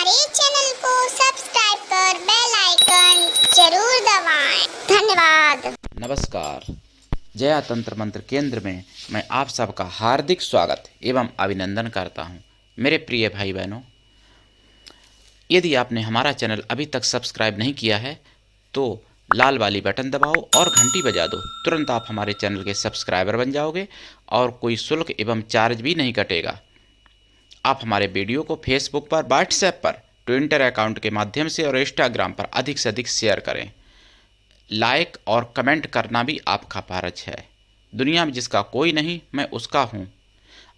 हमारे चैनल को सब्सक्राइब कर बेल आइकन जरूर दबाएं। धन्यवाद। नमस्कार। जया तंत्र मंत्र केंद्र में मैं आप सबका हार्दिक स्वागत एवं अभिनंदन करता हूं। मेरे प्रिय भाई बहनों, यदि आपने हमारा चैनल अभी तक सब्सक्राइब नहीं किया है तो लाल वाली बटन दबाओ और घंटी बजा दो। तुरंत आप हमारे चैनल के सब्सक्राइबर बन जाओगे और कोई शुल्क एवं चार्ज भी नहीं कटेगा। आप हमारे वीडियो को फेसबुक पर, व्हाट्सएप पर, ट्विटर अकाउंट के माध्यम से और इंस्टाग्राम पर अधिक से अधिक शेयर करें। लाइक और कमेंट करना भी आपका फर्ज है। दुनिया में जिसका कोई नहीं, मैं उसका हूँ।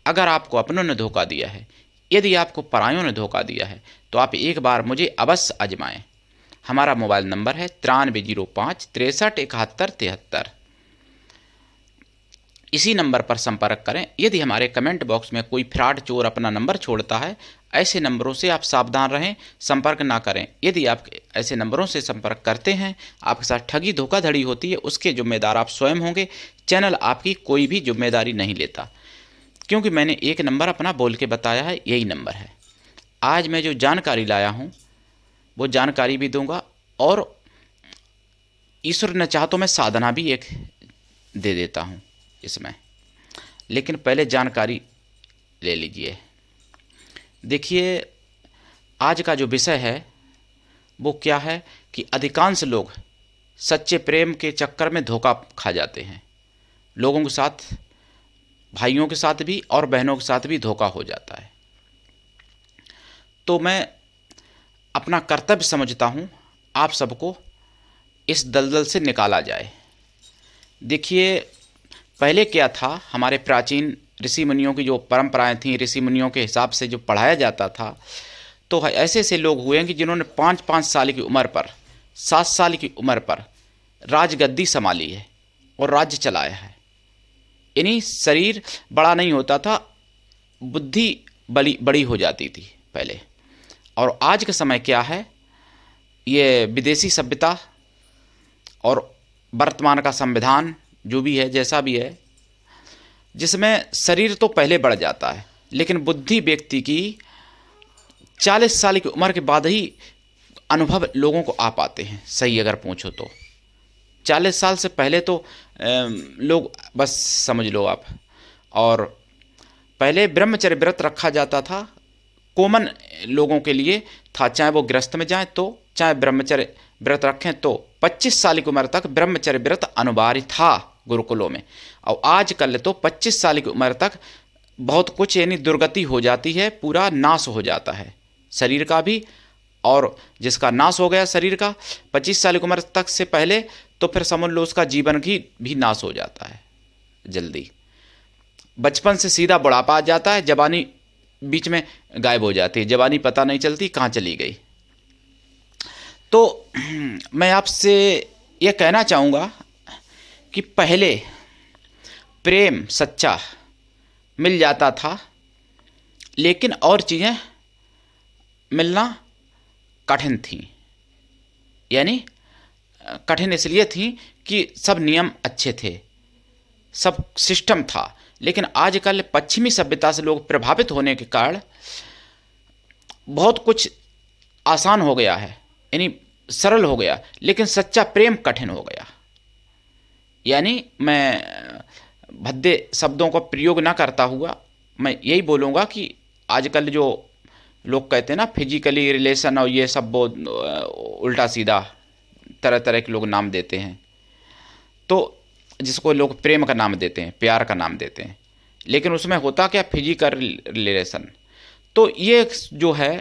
अगर आपको अपनों ने धोखा दिया है, यदि आपको परायों ने धोखा दिया है, तो आप एक बार मुझे अवश्य आजमाएं। हमारा मोबाइल नंबर है 9305 63 71 73। इसी नंबर पर संपर्क करें। यदि हमारे कमेंट बॉक्स में कोई फ्रॉड चोर अपना नंबर छोड़ता है, ऐसे नंबरों से आप सावधान रहें, संपर्क ना करें। यदि आप ऐसे नंबरों से संपर्क करते हैं, आपके साथ ठगी धोखाधड़ी होती है, उसके जिम्मेदार आप स्वयं होंगे। चैनल आपकी कोई भी जिम्मेदारी नहीं लेता, क्योंकि मैंने एक नंबर अपना बोल के बताया है, यही नंबर है। आज मैं जो जानकारी लाया हूँ वो जानकारी भी दूंगा और ईश्वर ने चाहा तो मैं साधना भी एक दे देता हूँ इसमें। लेकिन पहले जानकारी ले लीजिए। देखिए, आज का जो विषय है वो क्या है कि अधिकांश लोग सच्चे प्रेम के चक्कर में धोखा खा जाते हैं। लोगों के साथ, भाइयों के साथ भी और बहनों के साथ भी धोखा हो जाता है। तो मैं अपना कर्तव्य समझता हूँ आप सबको इस दलदल से निकाला जाए। देखिए, पहले क्या था, हमारे प्राचीन ऋषि मुनियों की जो परंपराएं थीं, ऋषि मुनियों के हिसाब से जो पढ़ाया जाता था, तो ऐसे ऐसे लोग हुए हैं कि जिन्होंने 5-5 साल की उम्र पर, 7 साल की उम्र पर राजगद्दी संभाली है और राज्य चलाया है। यानी शरीर बड़ा नहीं होता था, बुद्धि बड़ी हो जाती थी पहले। और आज का समय क्या है, ये विदेशी सभ्यता और वर्तमान का संविधान जो भी है, जैसा भी है, जिसमें शरीर तो पहले बढ़ जाता है, लेकिन बुद्धि व्यक्ति की 40 साल की उम्र के बाद ही अनुभव लोगों को आ पाते हैं। सही अगर पूछो तो 40 साल से पहले तो लोग बस समझ लो आप। और पहले ब्रह्मचर्य व्रत रखा जाता था, कॉमन लोगों के लिए था, चाहे वो गृहस्थ में जाएं तो चाहे ब्रह्मचर्य व्रत रखें तो 25 साल की उम्र तक ब्रह्मचर्य व्रत अनिवार्य था गुरुकुलों में। और आजकल तो 25 साल की उम्र तक बहुत कुछ यानी दुर्गति हो जाती है, पूरा नाश हो जाता है शरीर का भी। और जिसका नाश हो गया शरीर का 25 साल की उम्र तक से पहले, तो फिर समझ लो उसका जीवन की भी नाश हो जाता है जल्दी। बचपन से सीधा बुढ़ापा आ जाता है, जवानी बीच में गायब हो जाती है, जवानी पता नहीं चलती कहाँ चली गई। तो मैं आपसे यह कहना चाहूँगा कि पहले प्रेम सच्चा मिल जाता था, लेकिन और चीज़ें मिलना कठिन थी। यानी कठिन इसलिए थी कि सब नियम अच्छे थे, सब सिस्टम था। लेकिन आजकल पश्चिमी सभ्यता से लोग प्रभावित होने के कारण बहुत कुछ आसान हो गया है, यानी सरल हो गया, लेकिन सच्चा प्रेम कठिन हो गया। यानी मैं भद्दे शब्दों का प्रयोग ना करता हुआ मैं यही बोलूँगा कि आजकल जो लोग कहते हैं ना फिजिकली रिलेशन और ये सब, वो उल्टा सीधा तरह तरह के लोग नाम देते हैं, तो जिसको लोग प्रेम का नाम देते हैं, प्यार का नाम देते हैं, लेकिन उसमें होता क्या, फिजिकल रिलेशन। तो ये जो है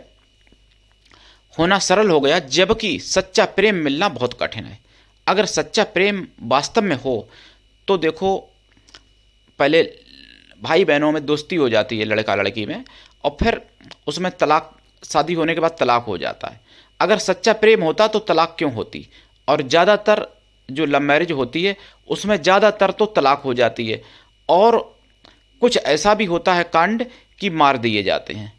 होना सरल हो गया, जबकि सच्चा प्रेम मिलना बहुत कठिन है। अगर सच्चा प्रेम वास्तव में हो तो देखो, पहले भाई बहनों में दोस्ती हो जाती है, लड़का लड़की में, और फिर उसमें तलाक, शादी होने के बाद तलाक हो जाता है। अगर सच्चा प्रेम होता तो तलाक क्यों होती? और ज़्यादातर जो लव मैरिज होती है उसमें ज़्यादातर तो तलाक हो जाती है, और कुछ ऐसा भी होता है कांड कि मार दिए जाते हैं।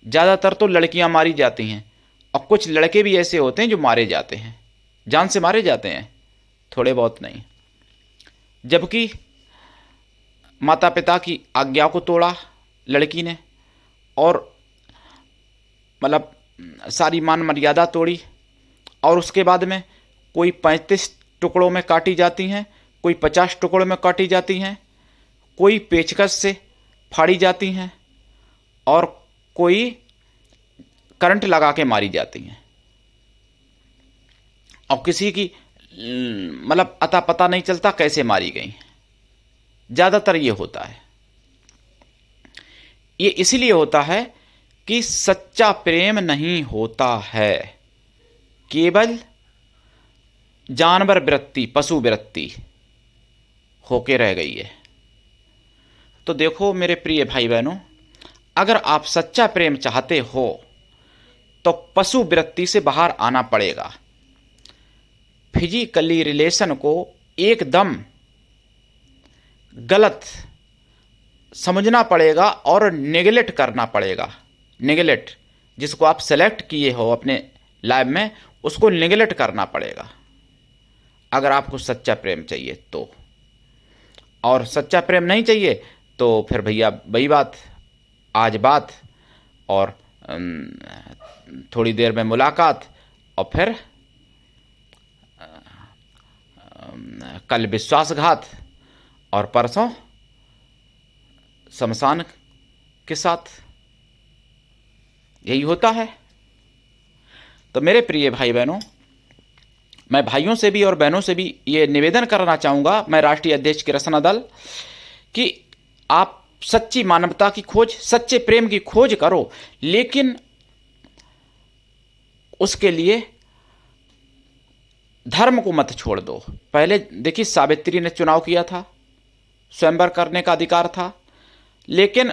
ज़्यादातर तो लड़कियां मारी जाती हैं, और कुछ लड़के भी ऐसे होते हैं जो मारे जाते हैं, जान से मारे जाते हैं, थोड़े बहुत नहीं। जबकि माता पिता की आज्ञा को तोड़ा लड़की ने, और मतलब सारी मान मर्यादा तोड़ी और उसके बाद में कोई 35 टुकड़ों में काटी जाती हैं, कोई 50 टुकड़ों में काटी जाती हैं, कोई पेचकस से फाड़ी जाती हैं और कोई करंट लगा के मारी जाती हैं। और किसी की मतलब अता पता नहीं चलता कैसे मारी गई। ज़्यादातर ये होता है। ये इसलिए होता है कि सच्चा प्रेम नहीं होता है, केवल जानवर वृत्ति, पशु वृत्ति होके रह गई है। तो देखो मेरे प्रिय भाई बहनों, अगर आप सच्चा प्रेम चाहते हो तो पशु वृत्ति से बाहर आना पड़ेगा। फिजिकली रिलेशन को एकदम गलत समझना पड़ेगा और नेगलेक्ट करना पड़ेगा। नेगलेक्ट, जिसको आप सेलेक्ट किए हो अपने लाइफ में, उसको नेगलेक्ट करना पड़ेगा अगर आपको सच्चा प्रेम चाहिए तो। और सच्चा प्रेम नहीं चाहिए तो फिर भैया वही बात, आज बात और थोड़ी देर में मुलाकात और फिर कल विश्वासघात और परसों शमशान के साथ। यही होता है। तो मेरे प्रिय भाई बहनों, मैं भाइयों से भी और बहनों से भी ये निवेदन करना चाहूँगा, मैं राष्ट्रीय अध्यक्ष की रसना दल, कि आप सच्ची मानवता की खोज, सच्चे प्रेम की खोज करो, लेकिन उसके लिए धर्म को मत छोड़ दो। पहले देखिए, सावित्री ने चुनाव किया था, स्वयंवर करने का अधिकार था, लेकिन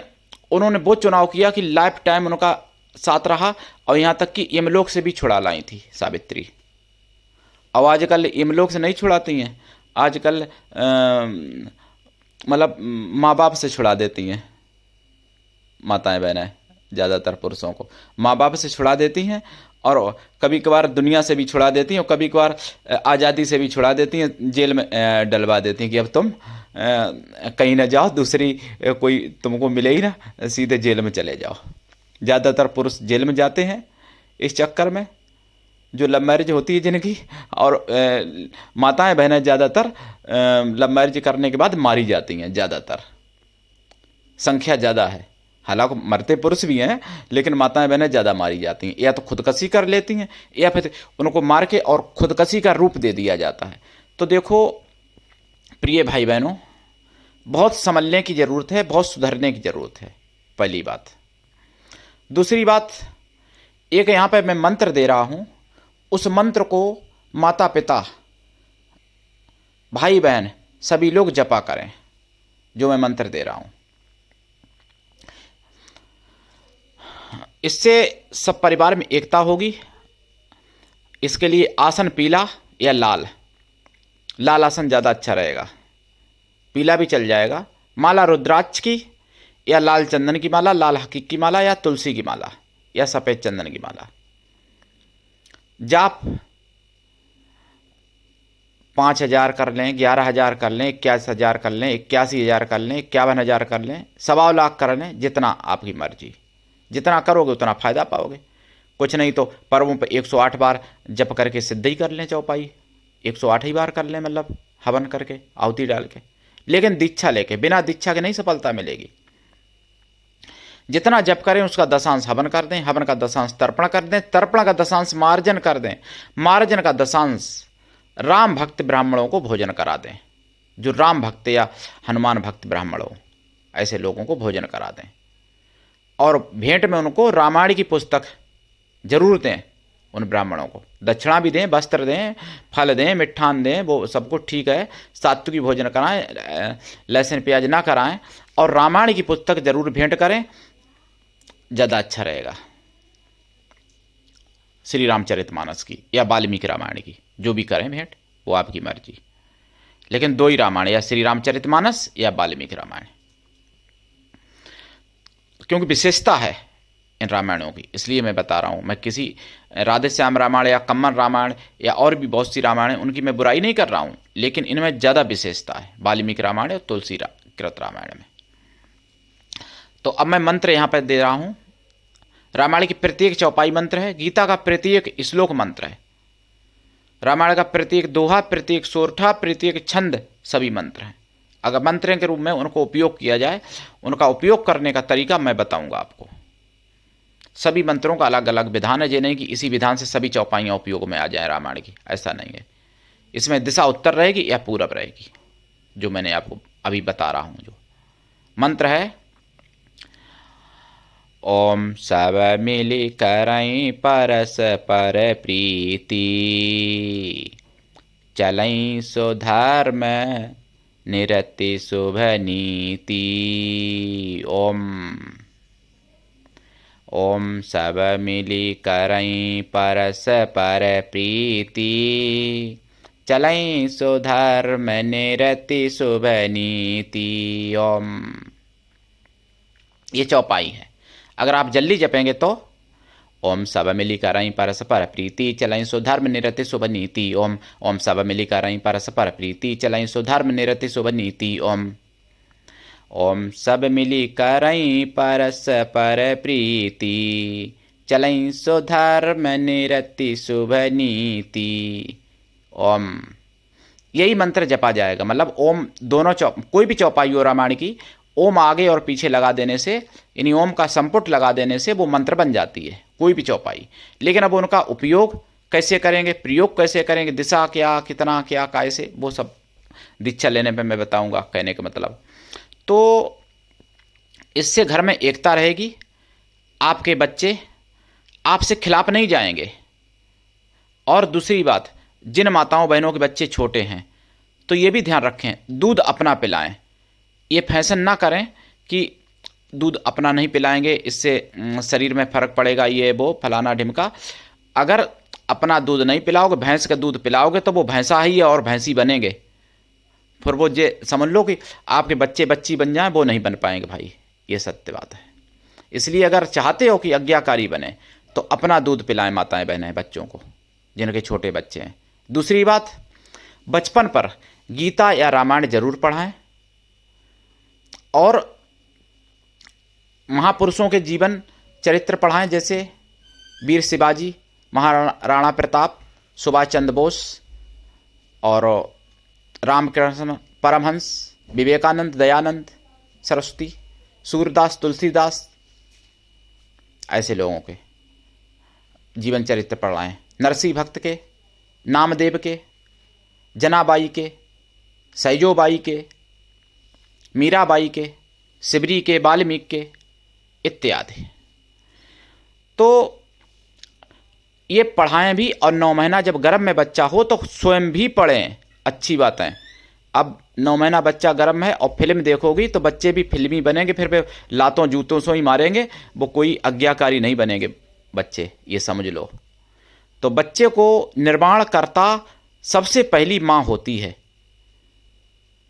उन्होंने वो चुनाव किया कि लाइफ टाइम उनका साथ रहा और यहाँ तक कि यमलोक से भी छुड़ा लाई थी सावित्री। और आजकल यमलोक से नहीं छुड़ाती हैं, आजकल मतलब माँ बाप से छुड़ा देती हैं माताएं बहनें, ज़्यादातर पुरुषों को माँ बाप से छुड़ा देती हैं और कभी कभार दुनिया से भी छुड़ा देती हैं और कभी कभार आज़ादी से भी छुड़ा देती हैं, जेल में डलवा देती हैं कि अब तुम कहीं ना जाओ, दूसरी कोई तुमको मिले ही ना, सीधे जेल में चले जाओ। ज़्यादातर पुरुष जेल में जाते हैं इस चक्कर में, जो लव मैरिज होती है जिनकी, और माताएं बहनें ज़्यादातर लव मैरिज करने के बाद मारी जाती हैं। ज़्यादातर संख्या ज़्यादा है, हालांकि मरते पुरुष भी हैं, लेकिन माताएं बहनें ज़्यादा मारी जाती हैं। या तो खुदकशी कर लेती हैं या फिर उनको मार के और खुदकशी का रूप दे दिया जाता है। तो देखो प्रिय भाई बहनों, बहुत समझने की ज़रूरत है, बहुत सुधरने की ज़रूरत है, पहली बात। दूसरी बात, एक यहाँ पे मैं मंत्र दे रहा हूँ, उस मंत्र को माता पिता, भाई बहन सभी लोग जपा करें, जो मैं मंत्र दे रहा हूँ। इससे सब परिवार में एकता होगी। इसके लिए आसन पीला या लाल, लाल आसन ज़्यादा अच्छा रहेगा, पीला भी चल जाएगा। माला रुद्राक्ष की या लाल चंदन की माला, लाल हकीक की माला या तुलसी की माला या सफ़ेद चंदन की माला। जाप 5,000 कर लें, 11,000 कर लें, 21,000 कर लें, 81,000 कर लें, 51,000 कर लें, 1.25 लाख कर लें, जितना आपकी मर्जी। जितना करोगे उतना फ़ायदा पाओगे। कुछ नहीं तो पर्वों पर 108 बार जप करके सिद्ध ही कर लें, चौपाई 108 ही बार कर लें, मतलब हवन करके, आहुति डाल के। लेकिन दीक्षा लेके, बिना दीक्षा के नहीं सफलता मिलेगी। जितना जप करें उसका दशांश हवन कर दें, हवन का दशांश तर्पण कर दें, तर्पण का दशांश मार्जन कर दें, मार्जन का दशांश राम भक्त ब्राह्मणों को भोजन करा दें। जो राम भक्त या हनुमान भक्त ब्राह्मण हो, ऐसे लोगों को भोजन करा दें। और भेंट में उनको रामायण की पुस्तक जरूर दें। उन ब्राह्मणों को दक्षिणा भी दें, वस्त्र दें, फल दें, मिष्ठान दें, वो सब कुछ ठीक है। सात्विक भोजन कराएं, लहसुन प्याज ना कराएं, और रामायण की पुस्तक जरूर भेंट करें, ज़्यादा अच्छा रहेगा। श्री रामचरितमानस की या वाल्मीकि रामायण की, जो भी करें भेंट, वो आपकी मर्जी। लेकिन 2 ही रामायण, या श्री रामचरितमानस या वाल्मीकि रामायण, क्योंकि विशेषता है इन रामायणों की, इसलिए मैं बता रहा हूँ। मैं किसी राधे श्याम रामायण या कम्मन रामायण या और भी बहुत सी रामायण हैं, उनकी मैं बुराई नहीं कर रहा हूँ, लेकिन इनमें ज़्यादा विशेषता है वाल्मीकि रामायण और तुलसी कृत रामायण में। तो अब मैं मंत्र यहाँ पर दे रहा हूँ। रामायण की प्रत्येक चौपाई मंत्र है, गीता का प्रत्येक श्लोक मंत्र है, रामायण का प्रत्येक दोहा, प्रत्येक सोरठा, प्रत्येक छंद सभी मंत्र हैं। अगर मंत्र के रूप में उनको उपयोग किया जाए, उनका उपयोग करने का तरीका मैं बताऊंगा आपको। सभी मंत्रों का अलग अलग विधान है, ये नहीं कि इसी विधान से सभी चौपाइयाँ उपयोग में आ जाए रामायण की, ऐसा नहीं है। इसमें दिशा उत्तर रहेगी या पूरब रहेगी, जो मैंने आपको अभी बता रहा हूँ। जो मंत्र है, ओम सब मिली करई परस्पर प्रीति, चलई सुधर्म निरति शुभ नीति। ओम सब मिली करई परस्पर प्रीति, चलई सुधर्म निरति शुभ नीति। ओम, ये चौपाई है। अगर आप जल्दी जपेंगे तो ओम सब मिली करई परस्पर प्रीति, चलई सुधर्म निरति शुभ नीति। ओम, ओम सब मिली करई परस्पर प्रीति, चलई सुधर्म निरति शुभ नीति। ओम, ओम सब मिली करई परस्पर प्रीति, चलई सुधर्म निरति शुभ नीति। ओम, यही मंत्र जपा जाएगा। मतलब ओम दोनों कोई भी चौपाई हो रामायण की, ओम आगे और पीछे लगा देने से, यानी ओम का संपुट लगा देने से वो मंत्र बन जाती है, कोई भी चौपाई। लेकिन अब उनका उपयोग कैसे करेंगे, प्रयोग कैसे करेंगे, दिशा क्या, कितना क्या, कैसे, वो सब दीक्षा लेने पे मैं बताऊंगा। कहने का मतलब तो इससे घर में एकता रहेगी, आपके बच्चे आपसे खिलाफ नहीं जाएंगे। और दूसरी बात, जिन माताओं बहनों के बच्चे छोटे हैं तो ये भी ध्यान रखें, दूध अपना पिलाएं। ये फैशन ना करें कि दूध अपना नहीं पिलाएंगे, इससे शरीर में फर्क पड़ेगा, ये वो फलाना ढिमका। अगर अपना दूध नहीं पिलाओगे, भैंस का दूध पिलाओगे, तो वो भैंसा ही है और भैंसी बनेंगे। फिर वो जे समझ लो कि आपके बच्चे बच्ची बन जाएं, वो नहीं बन पाएंगे भाई, ये सत्य बात है। इसलिए अगर चाहते हो कि आज्ञाकारी बने तो अपना दूध पिलाएं माताएं बहनें बच्चों को, जिनके छोटे बच्चे हैं। दूसरी बात, बचपन पर गीता या रामायण जरूर पढ़ाएं और महापुरुषों के जीवन चरित्र पढ़ाएं, जैसे वीर शिवाजी, महाराणा प्रताप, सुभाष चंद्र बोस और रामकृष्ण परमहंस, विवेकानंद, दयानंद, सरस्वती, सूरदास, तुलसीदास, ऐसे लोगों के जीवन चरित्र पढ़ाएं। नरसिंह भक्त के, नामदेव के, जनाबाई के, सैजोबाई के, मीराबाई के, सिबरी के, वाल्मीकि के इत्यादि। तो ये पढ़ाएं भी। और 9 महीना जब गर्भ में बच्चा हो तो स्वयं भी पढ़ें, अच्छी बात है। अब 9 महीना बच्चा गर्भ में है और फिल्म देखोगी तो बच्चे भी फिल्मी बनेंगे, फिर वे लातों जूतों से ही मारेंगे, वो कोई आज्ञाकारी नहीं बनेंगे बच्चे, ये समझ लो। तो बच्चे को निर्माण करता सबसे पहली माँ होती है।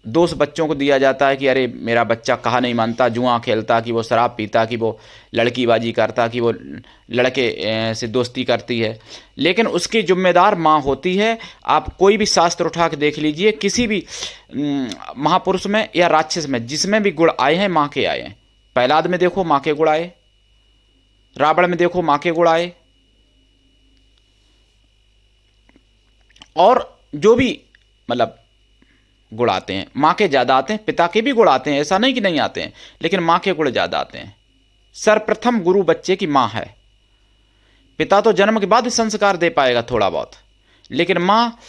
दोष बच्चों को दिया जाता है कि अरे मेरा बच्चा कहा नहीं मानता, जुआ खेलता, कि वो शराब पीता, कि वो लड़कीबाजी करता, कि वो लड़के से दोस्ती करती है। लेकिन उसकी जिम्मेदार माँ होती है। आप कोई भी शास्त्र उठा के देख लीजिए, किसी भी महापुरुष में या राक्षस में, जिसमें भी गुण आए हैं माँ के आए हैं। प्रहलाद में देखो माँ के गुण आए, रावण में देखो माँ के गुण आए, और जो भी मतलब गुण आते हैं माँ के ज़्यादा आते हैं, पिता के भी गुण आते हैं, ऐसा नहीं कि नहीं आते हैं, लेकिन माँ के गुण ज़्यादा आते हैं। सर्वप्रथम गुरु बच्चे की माँ है। पिता तो जन्म के बाद संस्कार दे पाएगा थोड़ा बहुत, लेकिन माँ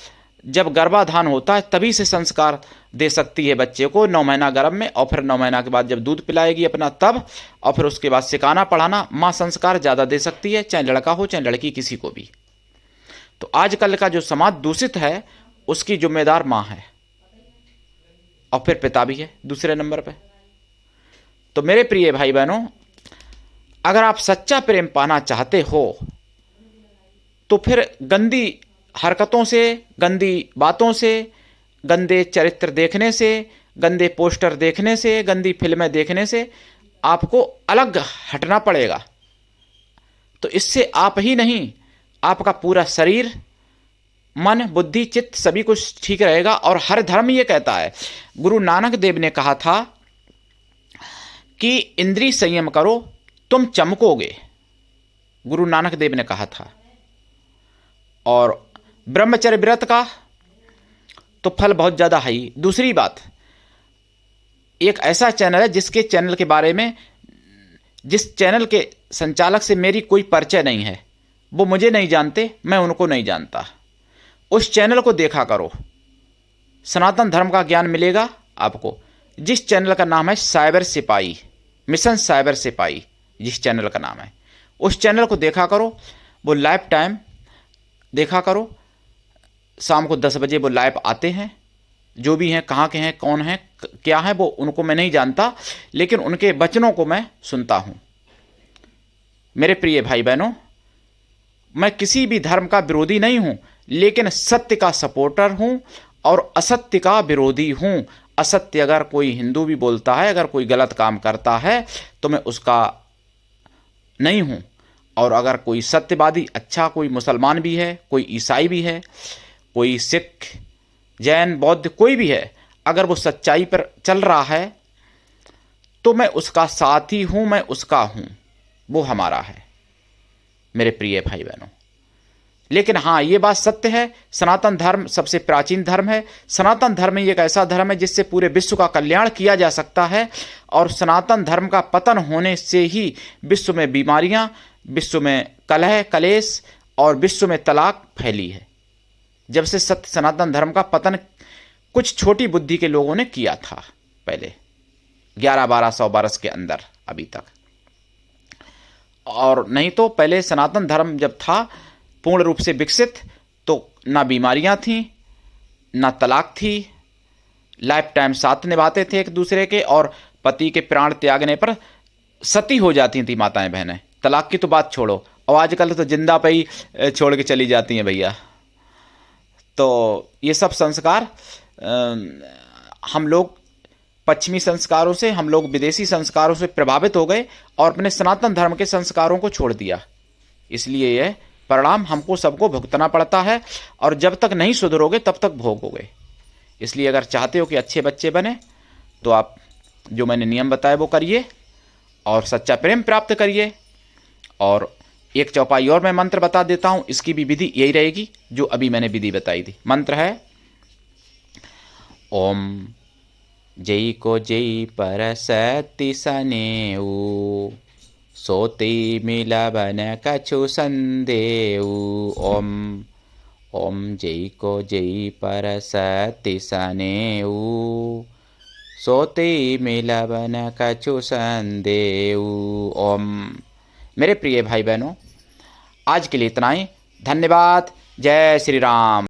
जब गर्भाधान होता है तभी से संस्कार दे सकती है बच्चे को, 9 महीना गर्भ में, और फिर 9 महीना के बाद जब दूध पिलाएगी अपना तब, और फिर उसके बाद सिखाना पढ़ाना, माँ संस्कार ज़्यादा दे सकती है, चाहे लड़का हो चाहे लड़की, किसी को भी। तो आजकल का जो समाज दूषित है उसकी जिम्मेदार माँ है, और फिर पिता भी है दूसरे नंबर पे। तो मेरे प्रिय भाई बहनों, अगर आप सच्चा प्रेम पाना चाहते हो तो फिर गंदी हरकतों से, गंदी बातों से, गंदे चरित्र देखने से, गंदे पोस्टर देखने से, गंदी फिल्में देखने से आपको अलग हटना पड़ेगा। तो इससे आप ही नहीं, आपका पूरा शरीर, मन, बुद्धि, चित्त सभी कुछ ठीक रहेगा। और हर धर्म ये कहता है, गुरु नानक देव ने कहा था कि इंद्रिय संयम करो तुम चमकोगे। गुरु नानक देव ने कहा था। और ब्रह्मचर्य व्रत का तो फल बहुत ज़्यादा है ही। दूसरी बात, एक ऐसा चैनल है जिसके चैनल के बारे में, जिस चैनल के संचालक से मेरी कोई परिचय नहीं है, वो मुझे नहीं जानते, मैं उनको नहीं जानता। उस चैनल को देखा करो, सनातन धर्म का ज्ञान मिलेगा आपको। जिस चैनल का नाम है साइबर सिपाही, मिशन साइबर सिपाही, जिस चैनल का नाम है, उस चैनल को देखा करो। वो लाइव टाइम देखा करो, शाम को 10 बजे वो लाइव आते हैं। जो भी हैं, कहाँ के हैं, कौन हैं, क्या है, वो उनको मैं नहीं जानता, लेकिन उनके वचनों को मैं सुनता हूँ। मेरे प्रिय भाई बहनों, मैं किसी भी धर्म का विरोधी नहीं हूँ, लेकिन सत्य का सपोर्टर हूँ और असत्य का विरोधी हूँ। असत्य अगर कोई हिंदू भी बोलता है, अगर कोई गलत काम करता है, तो मैं उसका नहीं हूँ। और अगर कोई सत्यवादी, अच्छा कोई मुसलमान भी है, कोई ईसाई भी है, कोई सिख, जैन, बौद्ध, कोई भी है, अगर वो सच्चाई पर चल रहा है तो मैं उसका साथी हूँ, मैं उसका हूँ, वो हमारा है मेरे प्रिय भाई बहनों। लेकिन हाँ, ये बात सत्य है, सनातन धर्म सबसे प्राचीन धर्म है। सनातन धर्म एक ऐसा धर्म है जिससे पूरे विश्व का कल्याण किया जा सकता है। और सनातन धर्म का पतन होने से ही विश्व में बीमारियां, विश्व में कलह कलेश और विश्व में तलाक फैली है। जब से सत्य सनातन धर्म का पतन कुछ छोटी बुद्धि के लोगों ने किया था पहले 1100-1200 वर्ष के अंदर अभी तक। और नहीं तो पहले सनातन धर्म जब था पूर्ण रूप से विकसित, तो ना बीमारियां थीं, ना तलाक थी, लाइफ टाइम साथ निभाते थे एक दूसरे के, और पति के प्राण त्यागने पर सती हो जाती थी माताएं बहनें। तलाक की तो बात छोड़ो, और आजकल तो जिंदा पे ही छोड़ के चली जाती हैं भैया। तो ये सब संस्कार हम लोग पश्चिमी संस्कारों से, हम लोग विदेशी संस्कारों से प्रभावित हो गए और अपने सनातन धर्म के संस्कारों को छोड़ दिया। इसलिए यह परिणाम हमको सबको भुगतना पड़ता है, और जब तक नहीं सुधरोगे तब तक भोगोगे। इसलिए अगर चाहते हो कि अच्छे बच्चे बने, तो आप जो मैंने नियम बताए वो करिए और सच्चा प्रेम प्राप्त करिए। और एक चौपाई और मैं मंत्र बता देता हूँ, इसकी भी विधि यही रहेगी जो अभी मैंने विधि बताई थी। मंत्र है ओम जय को जय पर सती सनेऊ, सोती मिलबन कछु संदेऊ। ओम ओम जय को जय पर सती सनेऊ, सोती मिलबन कछु संदेऊ। ओम। मेरे प्रिय भाई बहनों, आज के लिए इतना ही। धन्यवाद। जय श्री राम।